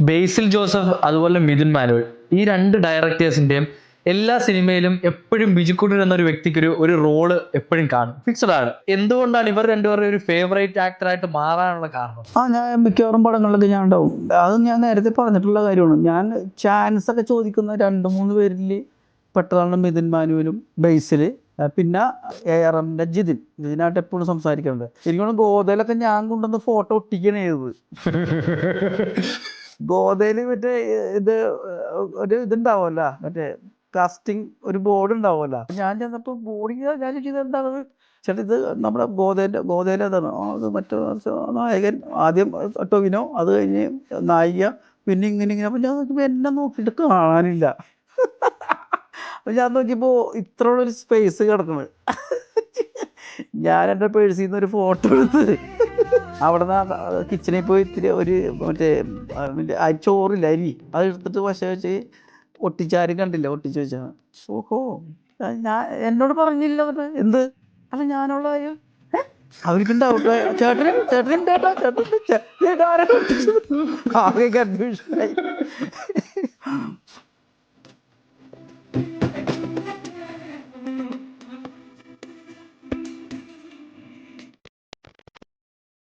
ബേസിൽ Joseph അതുപോലെ Mithun manual, ഈ രണ്ട് ഡയറക്ടേഴ്സിന്റെയും എല്ലാ സിനിമയിലും എപ്പോഴും ബിജുക്കുട്ടൻ എന്നൊരു വ്യക്തിക്ക് ഒരു റോള് എപ്പോഴും കാണും, ഫിക്സഡ് ആണ്. എന്തുകൊണ്ടാണ് ഇവർ രണ്ടുപേരും ഒരു ഫേവറേറ്റ് ആക്ടറായിട്ട് മാറാനുള്ള കാരണം? ഞാൻ മിക്കവാറും പടങ്ങളിലൊക്കെ ഞാൻ ഉണ്ടാവും. അത് ഞാൻ നേരത്തെ പറഞ്ഞിട്ടുള്ള കാര്യമാണ്. ഞാൻ ചാൻസ് ഒക്കെ ചോദിക്കുന്ന 2-3 പേരിൽ പെട്ടതാണ് മിഥുൻ മാനുവലും ബേസില്. പിന്നെ ARM ജിതിനായിട്ട് എപ്പോഴും സംസാരിക്കുന്നുണ്ട്. എനിക്കാണ് ഗോതയിലൊക്കെ ഞാൻ കൊണ്ടുവന്ന് ഫോട്ടോ ഒട്ടിക്കണേ ചെയ്തത്. ഗോതയില് മറ്റേ ഒരു ഇതുണ്ടാവുമല്ല, മറ്റേ കാസ്റ്റിംഗ് ഒരു ബോർഡ് ഉണ്ടാവുമല്ലോ. ഞാൻ ചെന്നപ്പോ ബോർഡിങ് ഞാൻ ചോദിച്ചത് എന്താണ് ചേട്ടാ, ഇത് നമ്മുടെ ഗോതയിലെ അതാണ്. അത് മറ്റേ നായകൻ ആദ്യം ടൊവിനോ, അത് കഴിഞ്ഞ് നായിക, പിന്നെ ഇങ്ങനെ. അപ്പൊ ഞാൻ നോക്കിയപ്പോ എന്നെ നോക്കിയിട്ട് കാണാനില്ല. അപ്പൊ ഞാൻ നോക്കിയപ്പോ ഇത്രയുള്ളൊരു സ്പേസ് കിടക്കുന്നത്. ഞാൻ എൻ്റെ പേഴ്സിൽ നിന്ന് ഒരു ഫോട്ടോ എടുത്ത് അവിടെ നിന്ന് കിച്ചണിൽ പോയി ഇത്തിരി മറ്റേ ചോറില്ല, അരി, അത് എടുത്തിട്ട് വശ വെച്ച് ഒട്ടിച്ചാരും കണ്ടില്ല, ഒട്ടിച്ചു വെച്ചാ. ഓഹോ, ഞാൻ എന്നോട് പറഞ്ഞില്ല. എന്ത് അല്ല ഞാനുള്ള കാര്യം അവർക്കുണ്ടാവും. ചേട്ടനും ആകെ കൺഫ്യൂഷനായി.